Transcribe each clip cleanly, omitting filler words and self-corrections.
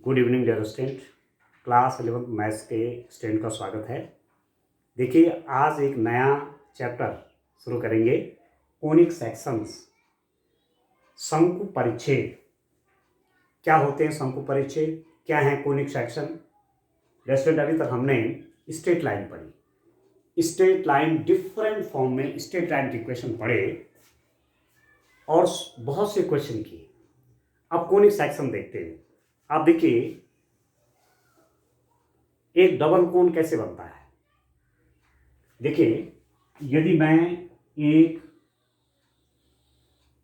Good evening dear student. Class 11 maths के student का स्वागत है। देखिए, आज एक नया चैप्टर शुरू करेंगे, कोनिक सेक्शंस, शंकु परिच्छेद। क्या होते हैं शंकु परिच्छेद, क्या है कोनिक सेक्शन? स्टूडेंट, अभी तक हमने स्ट्रेट लाइन पढ़ी, स्ट्रेट लाइन डिफरेंट फॉर्म में स्ट्रेट लाइन के इक्वेशन पढ़े और बहुत से क्वेश्चन किए। अब कोनिक सेक्शन देखते हैं। आप देखिए, एक डबल कोन कैसे बनता है। देखिए, यदि मैं एक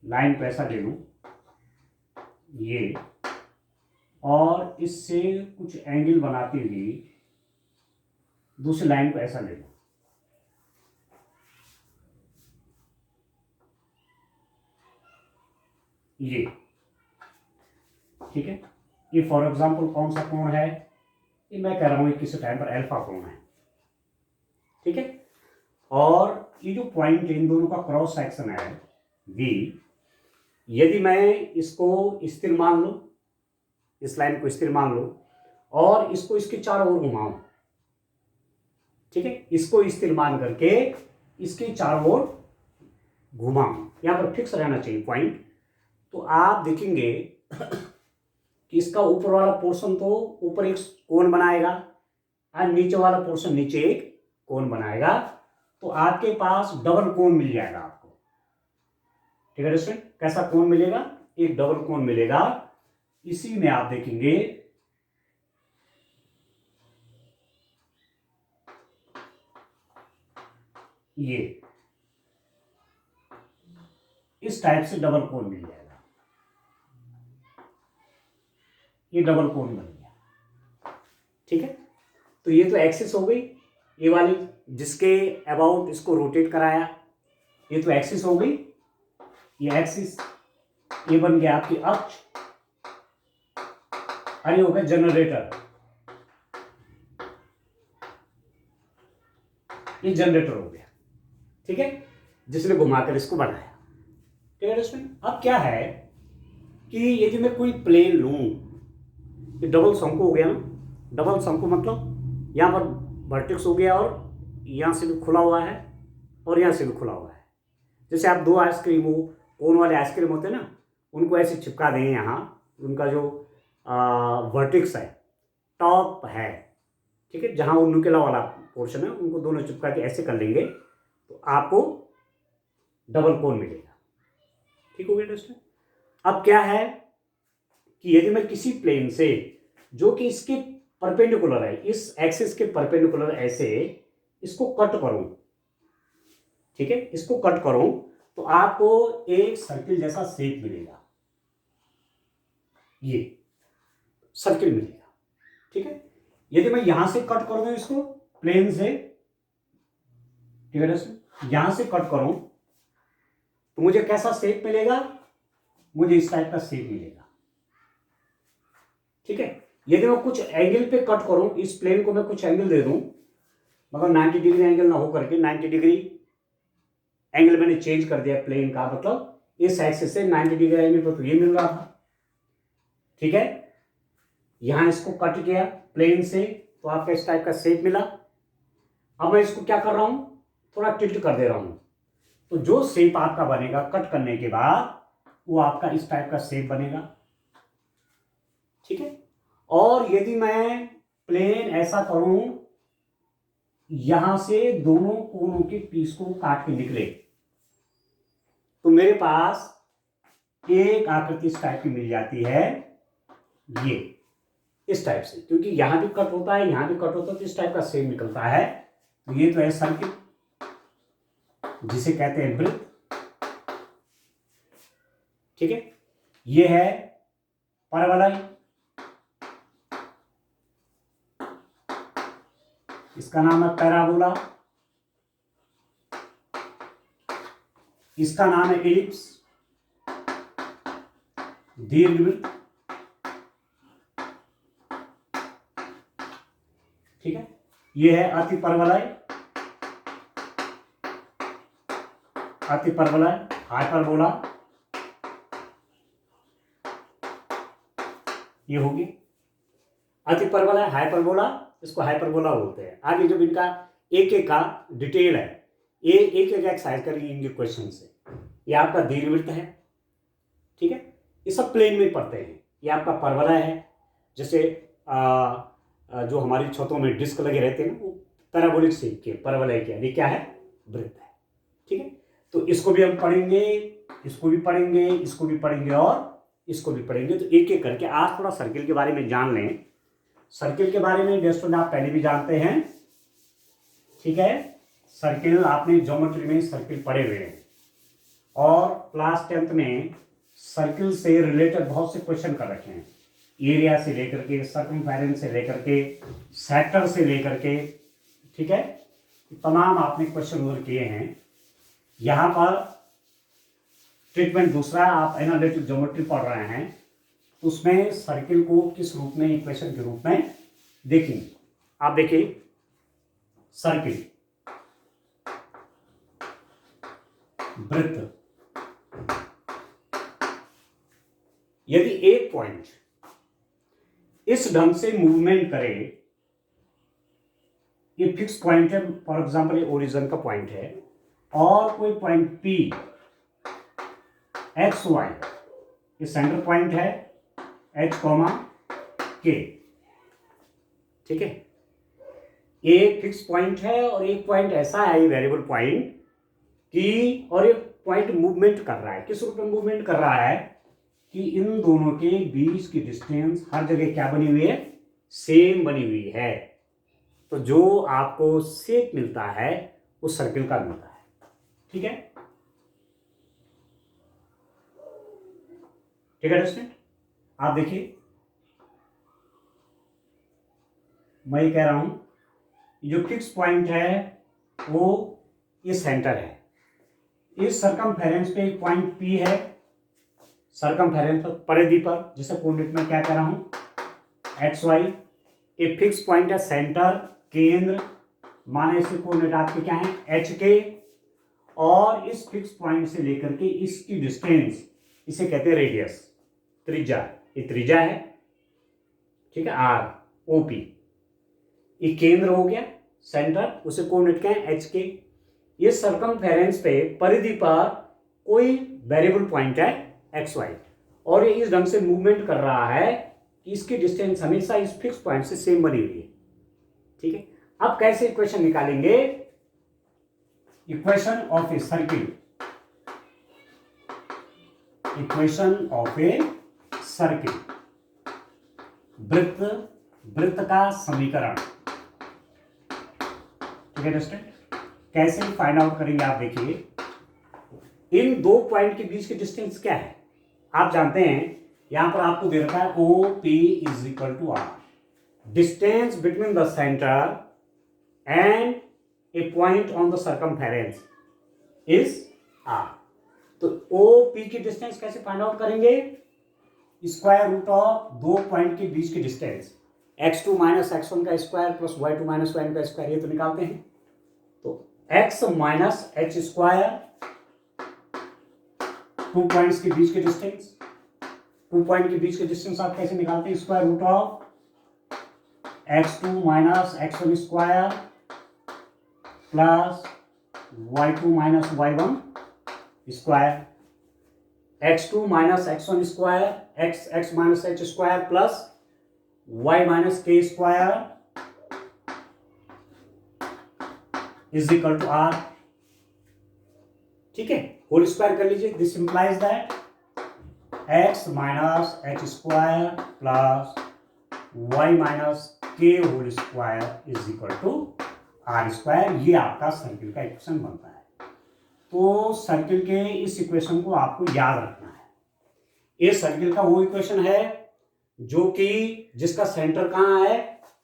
लाइन को ऐसा ले लूं, ये, और इससे कुछ एंगल बनाती हुई दूसरी लाइन को ऐसा ले लूं, ये, ठीक है। ये फॉर एग्जांपल कौन सा कोण है? ये मैं कह रहा हूं किसी टाइम पर अल्फा कोण है, ठीक है। और ये जो पॉइंट इन दोनों का क्रॉस सेक्शन है V, यदि मैं इसको स्थिर मान लूं, इस लाइन को स्थिर मान लूं और इसको इसके चारों ओर घुमाऊं, ठीक है, इसको स्थिर मान करके इसके चारों ओर घुमाऊं, यहां पर फिक्स रहना चाहिए पॉइंट। तो आप देखेंगे कि इसका ऊपर वाला पोर्शन तो ऊपर एक कोण बनाएगा और नीचे वाला पोर्शन नीचे एक कोण बनाएगा, तो आपके पास डबल कोण मिल जाएगा आपको, ठीक है दोस्तों। कैसा कोण मिलेगा? एक डबल कोण मिलेगा। इसी में आप देखेंगे ये इस टाइप से डबल कोण मिल जाएगा। ये डबल कोण बन गया, ठीक है। तो ये तो एक्सिस हो गई, ये वाली जिसके अबाउट इसको रोटेट कराया, ये तो एक्सिस हो गई, ये एक्सिस, ये बन गया आपकी अक्ष, और ये हो गया जनरेटर, ये जनरेटर हो गया, ठीक है, जिसने घुमाकर इसको बनाया, ठीक है दोस्तों। अब क्या है कि यदि मैं कोई प्लेन लूं, ये डबल शंकु हो गया ना, डबल शंकु मतलब यहां पर वर्टेक्स हो गया और यहां से भी खुला हुआ है और यहां से भी खुला हुआ है। जैसे आप दो आइसक्रीम हो, कोन वाले आइसक्रीम होते हैं ना, उनको ऐसे चिपका देंगे, यहाँ उनका जो वर्टेक्स है, टॉप है, ठीक है, जहां वो नुकेला वाला पोर्शन है, उनको दोनों चिपका के ऐसे कर लेंगे तो आपको डबल कोन मिलेगा, ठीक हो गया दोस्तों। अब क्या है कि यदि मैं किसी प्लेन से जो कि इसके परपेंडिकुलर है, इस एक्सिस के परपेंडिकुलर ऐसे इसको कट करूं, ठीक है, इसको कट करूं तो आपको एक सर्किल जैसा शेप मिलेगा, ये सर्किल मिलेगा, ठीक है। यदि मैं यहां से कट कर दूं इसको प्लेन से, ठीक है दोस्तों, यहां से कट करूं तो मुझे कैसा शेप मिलेगा? मुझे इस टाइप का शेप मिलेगा, ठीक है। यदि मैं कुछ एंगल पे कट करूं, इस प्लेन को मैं कुछ एंगल दे दूं, मगर 90 डिग्री एंगल ना हो करके 90 डिग्री एंगल मैंने चेंज कर दिया प्लेन का, मतलब इस एक्सिस से 90 डिग्री एंगल पर तो ये मिल रहा था, ठीक है। यहां इसको कट किया प्लेन से तो आपका इस टाइप का शेप मिला। अब मैं इसको क्या कर रहा हूं, थोड़ा टिल्ट कर दे रहा हूं, तो जो शेप आपका बनेगा कट करने के बाद वो आपका इस टाइप का शेप बनेगा, ठीक है। और यदि मैं प्लेन ऐसा करूं, यहां से दोनों कोनों के पीस को काट के निकले, तो मेरे पास एक आकृति इस टाइप की मिल जाती है, ये इस टाइप से, क्योंकि यहां भी कट होता है, यहां भी कट होता है, तो इस टाइप का शेप निकलता है। तो ये तो है सर्किल, जिसे कहते हैं वृत्त, ठीक है। ये है परवलय, इसका नाम है पैराबोला, इसका नाम है एलिप्स, दीर्घवृत्त, ठीक है। ये है अतिपरवलय, अतिपरवलय, हाइपरबोला, ये होगी, अतिपरवलय हाइपरबोला, इसको हाइपरबोला बोलते हैं। आगे जब इनका एक एक का डिटेल है, ये एक एक एक्सरसाइज करेंगे क्वेश्चन से। ये आपका दीर्घवृत्त है, ठीक है, ये सब प्लेन में पढ़ते हैं। ये आपका परवलय है, जैसे जो हमारी छतों में डिस्क लगे रहते हैं ना, वो पैराबोलिक शेप के परवलय के, ये क्या है, वृत्त है, ठीक है। तो इसको भी हम पढ़ेंगे, इसको भी पढ़ेंगे, इसको भी पढ़ेंगे और इसको भी पढ़ेंगे। तो एक एक करके आज थोड़ा सर्किल के बारे में जान लें। सर्किल के बारे में दोस्तों आप पहले भी जानते हैं, ठीक है। सर्किल आपने ज्योमेट्री में सर्किल पढ़े हुए हैं और क्लास 10th में सर्किल से रिलेटेड बहुत से क्वेश्चन कर रखे हैं। एरिया से लेकर के, सर्कमफेरेंस से लेकर के, सेक्टर से लेकर के, ठीक है, तमाम आपने क्वेश्चन उधर किए हैं। यहाँ पर ट्रीटमेंट दूसरा, आप एनालिटिक ज्योमेट्री पढ़ रहे हैं, उसमें सर्किल को किस रूप में, इक्वेशन के रूप में देखेंगे। आप देखिए, सर्किल, वृत्त, यदि एक पॉइंट इस ढंग से मूवमेंट करे, ये फिक्स पॉइंट है, फॉर एग्जांपल ये ओरिजिन का पॉइंट है, और कोई पॉइंट P एक्स वाई, ये सेंटर पॉइंट है H, K, ठीक है। एक फिक्स पॉइंट है और एक पॉइंट ऐसा है, वेरिएबल पॉइंट कि, और ये पॉइंट मूवमेंट कर रहा है। किस रूप में मूवमेंट कर रहा है कि इन दोनों के बीच की डिस्टेंस हर जगह क्या बनी हुई है, सेम बनी हुई है। तो जो आपको शेप मिलता है वो सर्किल का मिलता है, ठीक है, ठीक है दोस्तों। आप देखिए, मैं ये कह रहा हूं, जो फिक्स पॉइंट है वो ये सेंटर है। इस सरकमफेरेंस पे एक पॉइंट P है, सरकमफेरेंस पर, परिधि पर, जिसे कोऑर्डिनेट में क्या कह रहा हूं, एक्स वाई। एक फिक्स पॉइंट है, सेंटर, केंद्र, माने इसके कोऑर्डिनेट आपके क्या है, एच के, और इस फिक्स पॉइंट से लेकर के इसकी डिस्टेंस, इसे कहते हैं रेडियस, त्रिज्या। ये त्रिज्या है, ठीक है, आर ओ पी। ये केंद्र हो गया, सेंटर, उसे कोऑर्डिनेट क्या है, एच के। ये सरकमफेरेंस पे, परिधि पर कोई वेरिएबल पॉइंट है एक्स वाई, और ये इस ढंग से मूवमेंट कर रहा है कि इसकी डिस्टेंस हमेशा इस फिक्स पॉइंट से सेम बनी हुई है, ठीक है। अब कैसे इक्वेशन निकालेंगे, equation of a circle, equation of a circle, वृत्त, वृत्त का समीकरण, ठीक है दोस्तों। कैसे फाइंड आउट करेंगे, आप देखिए, इन दो पॉइंट के बीच की डिस्टेंस क्या है, आप जानते हैं। यहां पर आपको दे रखा है OP is equal to R, distance between the centre and a point on the circumference is R. तो OP की डिस्टेंस कैसे फाइंड आउट करेंगे, स्क्वायर रूट ऑफ दो पॉइंट के बीच की डिस्टेंस, x2 माइनस x1 का square plus y2 minus y1 का स्क्वायर, ये तो निकालते हैं। तो x minus h square, two points के बीच के डिस्टेंस, टू पॉइंट के बीच के डिस्टेंस आप कैसे निकालते हैं, square root of x2 minus x1 square plus y2 minus y1 square, x2 minus x1 square, x minus h square plus y minus k square is equal to r, ठीक है, whole square कर लीजिए। This implies that x minus h square plus y minus k whole square is equal to r square. ये आपका circle का equation बनता है। तो सर्किल के इस इक्वेशन को आपको याद रखना है। ये सर्किल का वो इक्वेशन है जो कि जिसका सेंटर कहां है,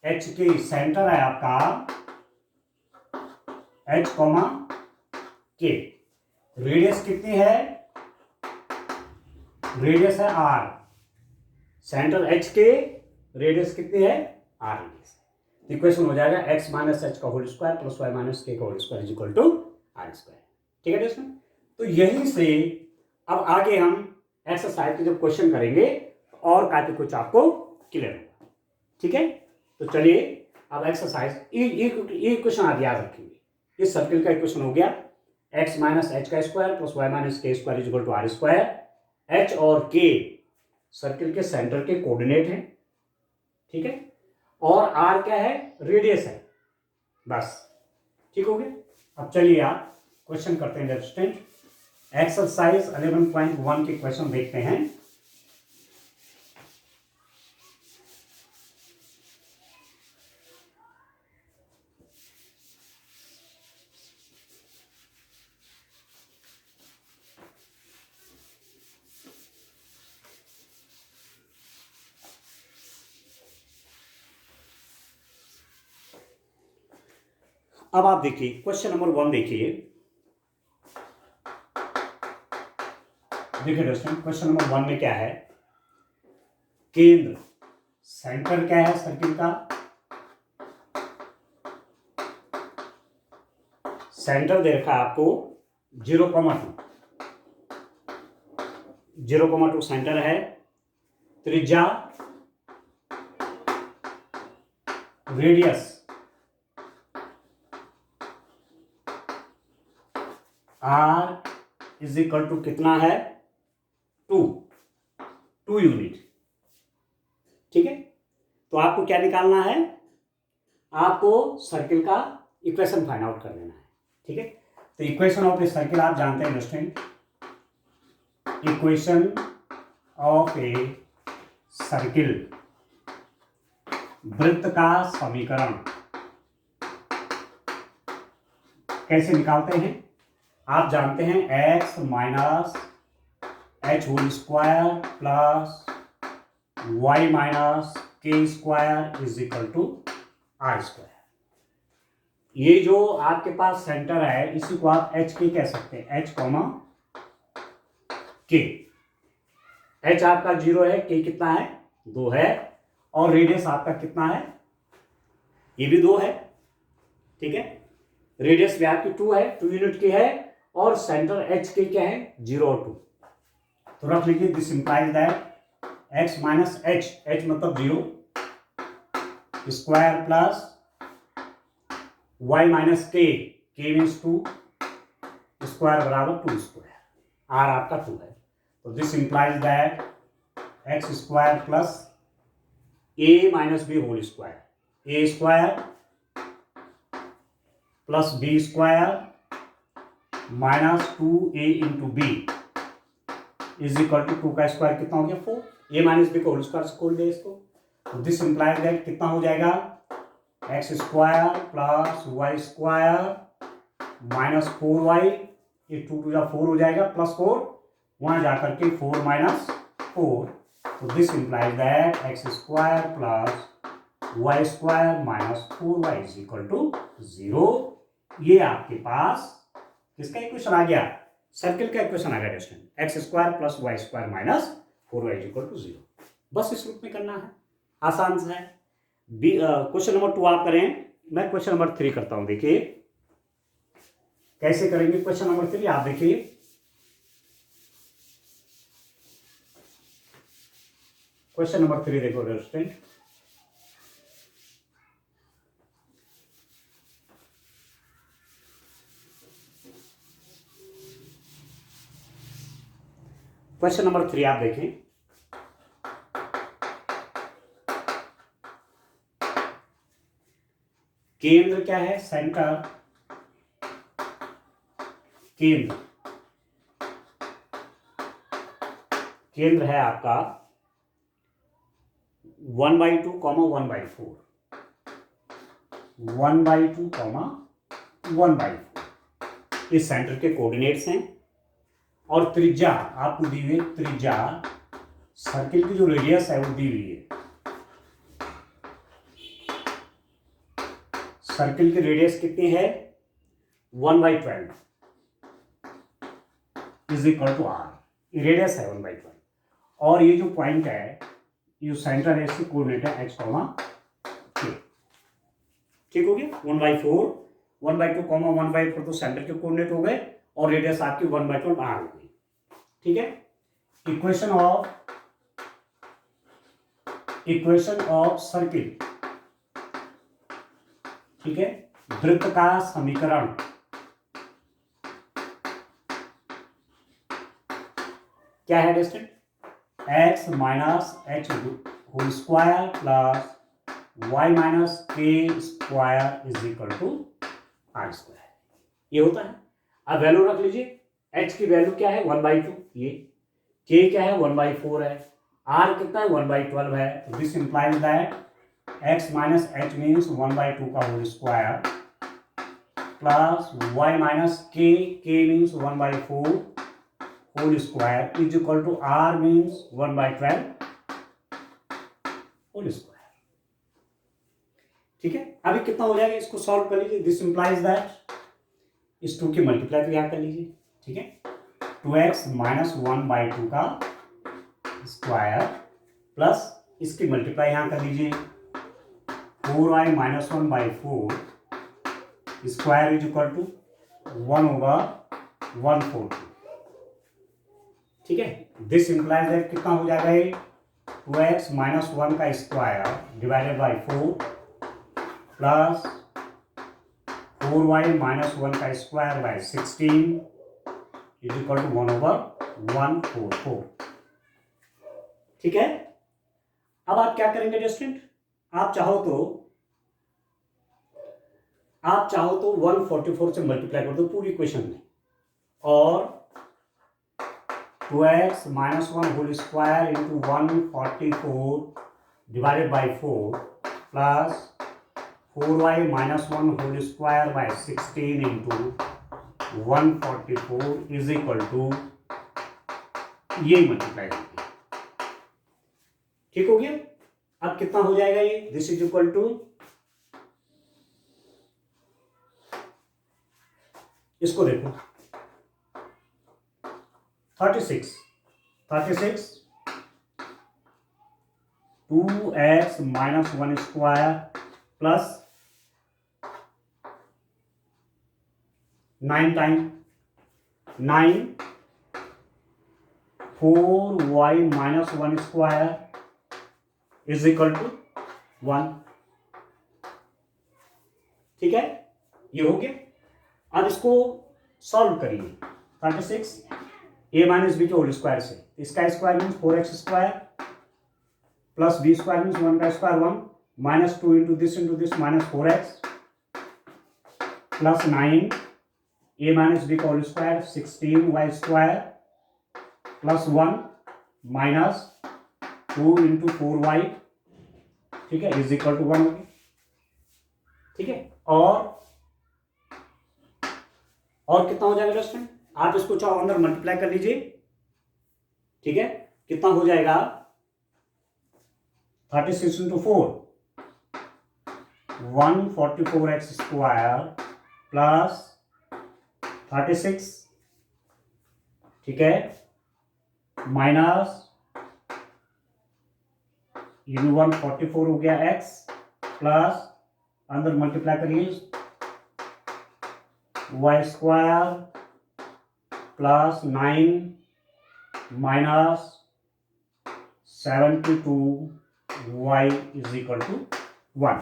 एच के, सेंटर है आपका h, k। रेडियस कितनी है, रेडियस है r, सेंटर h के, रेडियस कितनी है, r रेडियस। इक्वेशन हो जाएगा x माइनस h का whole square plus y minus k का whole square is equal to r square, ठीक है दोस्तों। तो यहीं से अब आगे हम एक्सरसाइज के जब क्वेश्चन करेंगे और काफी कुछ आपको क्लियर होगा। ठीक है, तो चलिए अब एक्सरसाइज ये क्वेश्चन आप याद रखेंगे। इस सर्किल का इक्वेशन हो गया x माइनस एच का स्क्वायर प्लस वाई माइनस के square equal to are square. H और के सर्किल के सेंटर के कोऑर्डिनेट हैं, ठीक है, और आर क्या है, रेडियस है, बस ठीक हो गया। अब चलिए आप क्वेश्चन करते हैं स्टूडेंट। एक्सरसाइज 11.1 के क्वेश्चन देखते हैं। अब आप देखिए क्वेश्चन नंबर 1 देखिए दोस्तों, क्वेश्चन नंबर 1 में क्या है, केंद्र सेंटर क्या है सर्किल का, सेंटर दे रखा है आपको 0,2 सेंटर है, त्रिज्या radius r is equal to कितना है, 2 यूनिट, ठीक है। तो आपको क्या निकालना है, आपको सर्किल का इक्वेशन फाइंड आउट कर लेना है, ठीक है। तो इक्वेशन ऑफ ए सर्किल आप जानते हैं student, equation of a circle, वृत्त का समीकरण कैसे निकालते हैं, आप जानते हैं x minus h whole square plus Y minus के square is equal to are square. ये जो आपके पास सेंटर है इसी को आप एच के कह सकते हैं, एच कॉमा के। एच आपका 0 है, के कितना है, 2 है, और रेडियस आपका कितना है, ये भी 2 है, ठीक है। रेडियस भी आपकी 2 है, 2 यूनिट की है, और सेंटर एच के क्या है, 0 और 2। तो रख लीजिए this implies that X minus H, H मतलब 0 square plus Y minus K means 2 square बराबर 2 स्क्वायर, आर आपका 2 है। तो this implies that x square plus A minus B whole square, A square plus B square minus 2a into B is equal to 2 का square कितना हो गया, 4, A minus B को whole square से खोल दे इसको। तो दिस इंप्लाइज दैट कितना हो जाएगा, X square plus Y square minus 4y, ये 2 टू 4 हो जाएगा, प्लस 4 वहां जाकर के 4 माइनस 4। तो this implies that x square plus Y square minus 4y is equal to 0। ये आपके पास किसका इक्वेशन आ गया, सर्किल का इक्वेशन आ गया student, X square plus Y square minus 4y equal to 0। बस इस रूप में करना है, आसान सा है। क्वेश्चन नंबर 2 आप करें, मैं क्वेश्चन नंबर 3 करता हूं। देखिए कैसे करेंगे क्वेश्चन नंबर 3, आप देखिए क्वेश्चन नंबर 3 देखो स्टूडेंट। क्वेश्चन नंबर 3 आप देखें, केंद्र क्या है, सेंटर, केंद्र है आपका 1/2, 1/4, 1/2, 1/4 इस सेंटर के कोऑर्डिनेट्स हैं, और त्रिज्या आपको दी हुई, त्रिज्या सर्किल की जो रेडियस है वो दी हुई है, सर्किल की रेडियस कितनी है, 1/12 is equal to R, radius है 1/12, और ये जो पॉइंट है, ये सेंटर है, इसकी कोऑर्डिनेट है x, k, ठीक हो गया। 1/4, 1/2, 1/4 तो सेंटर के कोऑर्डिनेट हो गए, और रेडियस आपकी 1/12 आर हो गई, ठीक है। Equation of equation of circle, ठीक है, वृत्त का समीकरण। क्या है distant? x minus h whole square plus y minus के square is equal to are square, ये होता है। अब वैल्यू रख लीजिए, h की वैल्यू क्या है 1/2, ये k क्या है 1/4 है, r कितना है 1/12 है। तो this implies that x minus H means 1/2 का whole square plus y minus k means 1/4 whole square is equal to r means 1/12 whole square. ठीक है, अभी कितना हो जाएगा, इसको सॉल्व कर लीजिए। दिस इंप्लाइज दैट इस 2 की मल्टीप्लाई तो यहाँ कर लीजिए, ठीक है, 2x माइनस 1/2 का स्क्वायर प्लस इसकी मल्टीप्लाई यहाँ कर लीजिए 4y minus 1/4 square is equal to 1/142। ठीक है, दिस इंप्लाइज दैट कितना हो जाएगा ये 2x माइनस 1 का square divided by 4 plus 4y minus 1 का square by 16 is equal to 1/144। ठीक है, अब आप क्या करेंगे डिस्टेंट, आप चाहो तो 144 से मल्टीप्लाई कर दो पूरी इक्वेशन में, और 2x minus 1 whole square into 144 divided by 4 plus 4y minus 1 whole square by 16 into 144 is equal to ये मल्टीप्लाई होगी। ठीक हो गया, अब कितना हो जाएगा ये, दिस इज इक्वल टू, इसको देखो 36 2x minus 1 square plus 9 time 9 4y minus 1 square is equal to 1। ठीक है, ये हो गया। अब इसको सॉल्व करिए 36 a माइनस बी के होल स्क्वायर से, इसका square means 4x square plus B square means 1 का square 1 minus 2 into this minus 4x plus 9 a minus b का whole square 16y square plus 1 minus 2 into 4y, ठीक है, is equal to 1 हो गया। ठीक है, और कितना हो जाएगा दोस्तों, आप इसको चाहो अंदर मल्टीप्लाई कर लीजिए। ठीक है, कितना हो जाएगा 36 इंटू 4 144x स्क्वायर प्लस 36, ठीक है, माइनस 144 हो गया x प्लस अंदर मल्टीप्लाई करिए y square plus 9 minus 72y is equal to 1।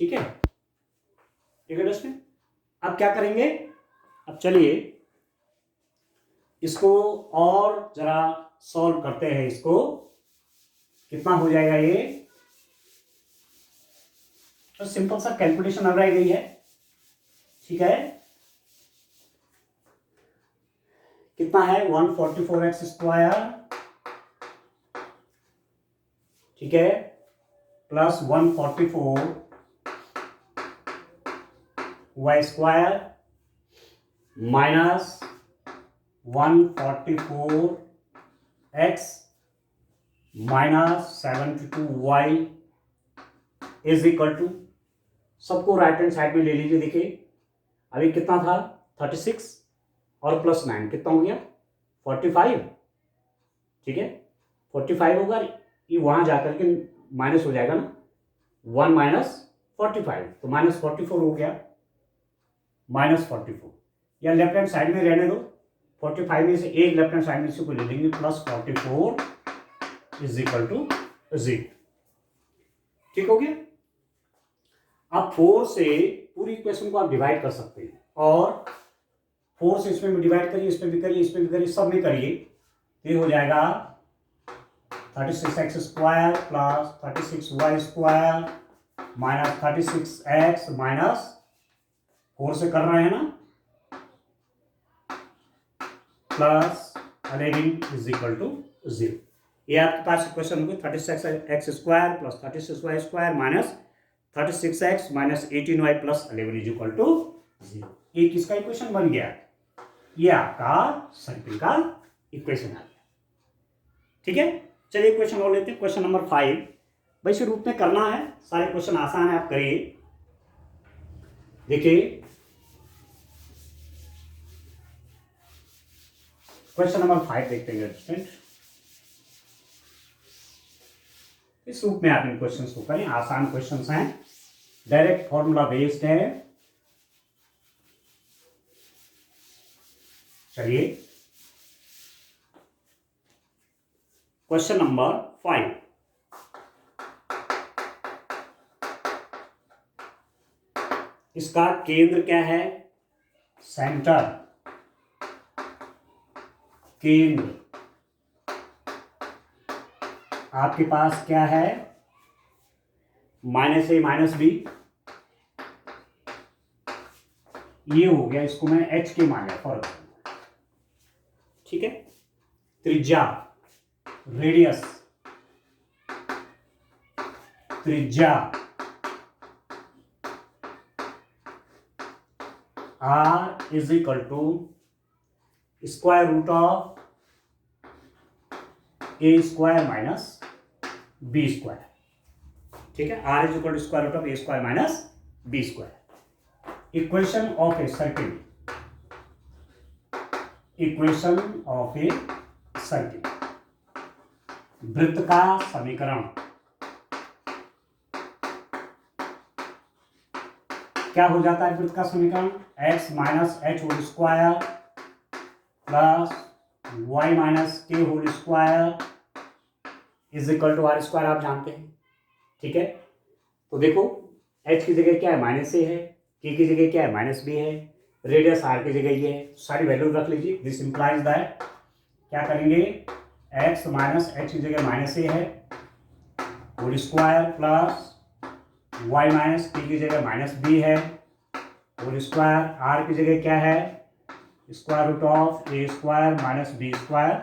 ठीक है, ठीक है दोस्तों, अब क्या करेंगे, अब चलिए इसको और जरा सॉल्व करते हैं। इसको कितना हो जाएगा ये, तो सिंपल सा कैलकुलेशन अब रह गई है। ठीक है, कितना है 144x स्क्वायर, ठीक है, plus 144y square minus 144x minus 72y is equal to, सबको राइट हैंड साइड में ले लीजिए। देखिए अभी कितना था 36 और प्लस 9 कितना हो गया 45। ठीक है, 45 होगा, ये वहां जाकर के माइनस हो जाएगा ना, 1 माइनस 45 तो माइनस 44 हो गया, माइनस 44 या लेफ्ट हैंड साइड में रहने दो, 45 में से एक लेफ्ट हैंड साइड में से को ले लेंगे प्लस 44 इज इक्वल टू 0। ठीक हो गया। अब 4 से पूरी इक्वेशन को आप डिवाइड कर सकते हैं, और 4 से इसमें भी डिवाइड करिए, इसमें भी करिए, इसमें भी करिए, सब में करिए, तो ये हो जाएगा 36x square plus 36y square minus 36x minus 4 से कर रहे हैं ना, प्लस 11 इज इक्वल टू 0। ये आपके पास इक्वेशन होगी 36x square plus 36y square minus 36x minus 18y plus 11 is equal to 0। ये किसका इक्वेशन बन गया? ये आपका सर्किल का इक्वेशन आ गया। ठीक है, चलिए क्वेश्चन और लेते हैं। क्वेश्चन नंबर 5 वैसे रूप में करना है, सारे क्वेश्चन आसान है, आप करिए। देखिए क्वेश्चन नंबर 5 देखते हैं स्टूडेंट। इस रूप में आप इन क्वेश्चंस को करें, आसान क्वेश्चंस हैं, डायरेक्ट फॉर्मूला बेस्ड है। चलिए क्वेश्चन नंबर 5, इसका केंद्र क्या है? सेंटर, केंद्र आपके पास क्या है? -a minus b। ये हो गया, इसको मैं h के मान लिया फॉर। ठीक है, त्रिज्या, रेडियस, त्रिज्या r is equal to square root of a square minus b square. ठीक है, r is equal to square root of a square minus b square. Equation of a circle, equation of a circle, वृत्त का समीकरण। क्या हो जाता है वृत्त का समीकरण? x minus h whole square plus y minus k whole square is equal to are square, आप जानते हैं। ठीक है, तो देखो h की जगह क्या है? -a है, k की जगह क्या है? -b है, रेडियस r की जगह ये है, सारी वैल्यू रख लीजिए। दिस इंप्लाइज दैट क्या करेंगे? x माइनस एच की जगह -a है whole square plus y minus K की जगह -b है होल स्क्वायर, r की जगह क्या है? Square root of a square minus b square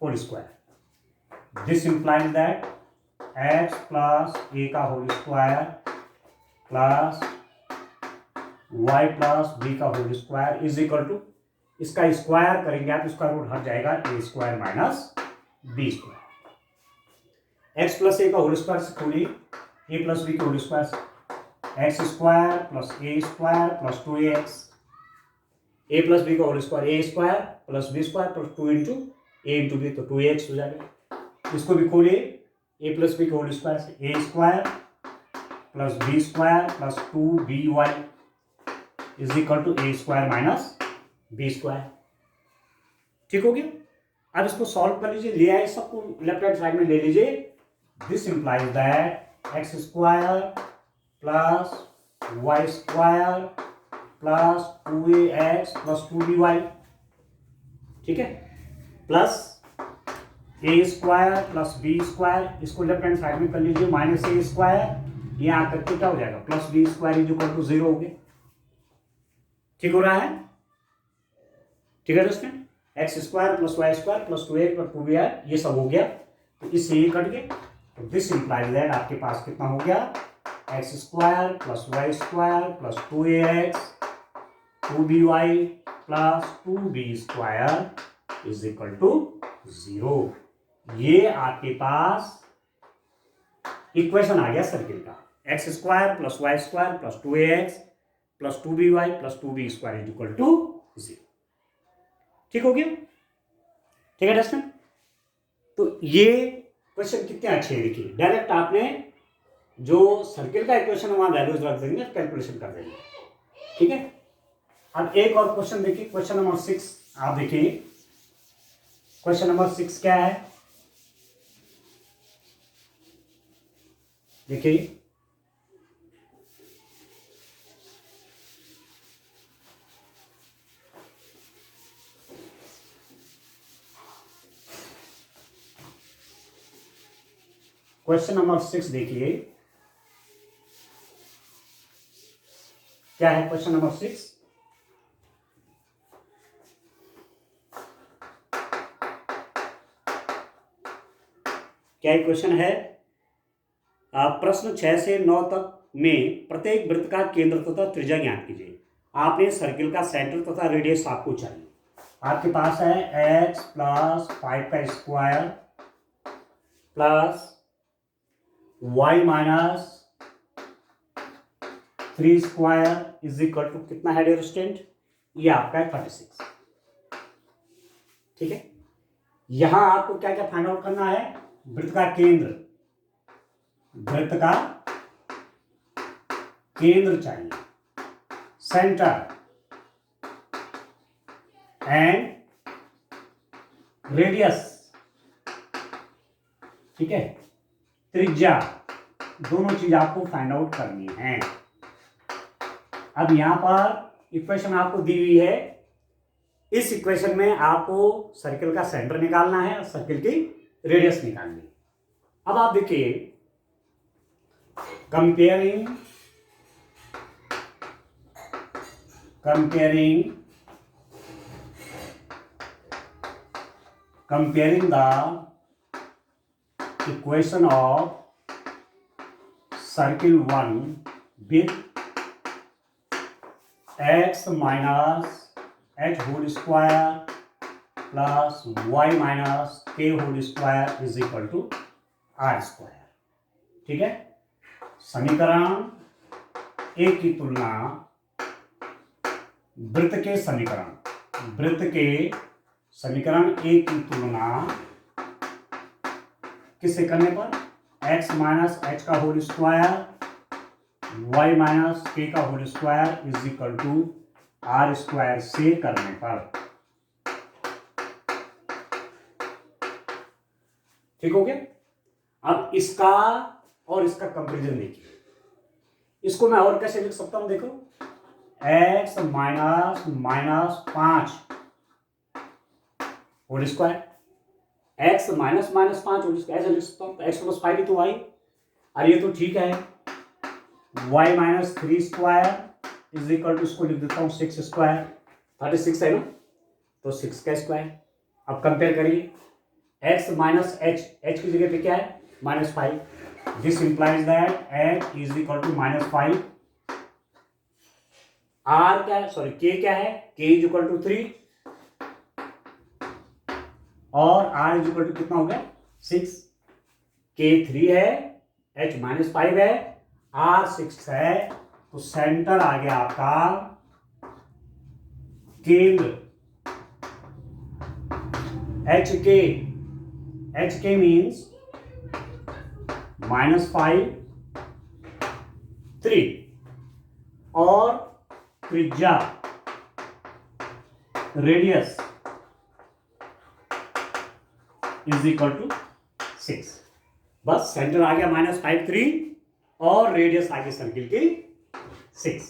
whole square. This implies that x plus a का whole square plus y plus b का whole square is equal to, इसका square करेंगे आप, इसका रूट हट जाएगा, a square minus b square. x plus a का whole square से खोलिए, a प्लस b का होल स्क्वायर से, X square plus a square plus 2ax, a plus b का whole square, a square plus b square plus 2 into a into b, तो 2ax हो जाएगा। इसको भी खोलिए, a प्लस b का होल स्क्वायर से a square plus b square plus 2by is equal to a square minus b square. ठीक हो गया। अब इसको सॉल्व कर लीजिए, ले आए सबको लेफ्ट हैंड साइड में ले लीजिए। This implies that x square plus Y square plus 2ax plus 2by, ठीक है, plus a square plus b square, इसको लेफ्ट हैंड साइड में कर लीजिए, माइनस a स्क्वायर, ये आकर के क्या हो जाएगा? Plus b square is equal to 0 हो गया। ठीक हो रहा है? ठीक है दोस्तों, x square plus Y square plus 2a plus 2by ये सब हो गया, तो इससे ये कट गए। तो दिस इंप्लाइज दैट आपके पास कितना हो गया? X square plus Y square plus 2ax 2by plus 2b square is equal to 0। ये आपके पास इक्वेशन आ गया सर्किल का, x square plus Y square plus 2ax plus 2by plus 2b square is equal to 0। ठीक हो गया? ठीक है दोस्तों, तो ये क्वेश्चन कितने अच्छे हैं, देखिए डायरेक्ट आपने जो सर्किल का इक्वेशन वहां वैल्यूज रख देंगे, कैलकुलेशन कर देंगे। ठीक है, अब एक और क्वेश्चन देखिए, क्वेश्चन नंबर 6 आप देखिए। क्वेश्चन नंबर 6 क्या है? देखिए क्वेश्चन नंबर 6 देखिए क्या है क्वेश्चन नंबर 6। क्या क्वेश्चन है? प्रश्न 6 से 9 तक में प्रत्येक वृत्त का केंद्र तथा त्रिज्या ज्ञात कीजिए। आपने सर्किल का सेंटर तथा रेडियस आपको चाहिए। आपके पास है x प्लस 5 का square plus y minus 3 square is equal to कितना है डियर स्टूडेंट? ये आपका है 36। ठीक है, यहां आपको क्या क्या फाइंड आउट करना है? वृत्त का केंद्र, वृत्त का केंद्र चाहिए, सेंटर एंड रेडियस। ठीक है, त्रिज्या, दोनों चीज आपको फाइंड आउट करनी है। अब यहां पर इक्वेशन आपको दी हुई है। इस इक्वेशन में आपको सर्किल का सेंटर निकालना है और सर्किल की रेडियस निकालनी है। अब आप देखिए, comparing the equation of circle 1 with x minus h whole square plus y minus k whole square is equal to r square। ठीक है, समीकरण एक की तुलना वृत्त के समीकरण एक की तुलना किससे करने पर? x माइनस एच का whole square y minus k का whole square is equal to are square से करने पर। ठीक हो गया? अब इसका और इसका कंपैरिजन देखिए। इसको मैं और कैसे लिख सकता हूं? देखो, x minus 5 whole square, x minus 5 whole square ऐसे लिख सकता हूं। तो x प्लस 5 तो y, और ये तो ठीक है, y minus 3 square is equal to, इसको लिख देता हूं 6 स्क्वायर, 36 है ना, तो 6 का स्क्वायर। अब कंपेयर करिए, x माइनस h की जगह पे क्या है? -5। This implies that h is equal to -5। r क्या है? सॉरी, k क्या है? k इज इक्वल टू 3 और r इज इक्वल टू कितना हो गया? 6। k 3 है, h -5 है, r 6 है, तो सेंटर आ गया आपका केंद्र HK मीन्स -5 3 और त्रिज्या रेडियस इज इक्वल टू 6। बस सेंटर आ गया -5 3 और रेडियस आ गई सर्किल की 6।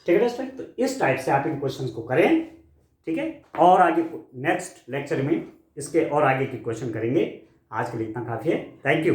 ठीक है स्टूडेंट, तो इस टाइप से आप इन क्वेश्चंस को करें। ठीक है, और आगे नेक्स्ट लेक्चर में इसके और आगे के क्वेश्चन करेंगे। आज के लिए इतना काफी है। Thank you.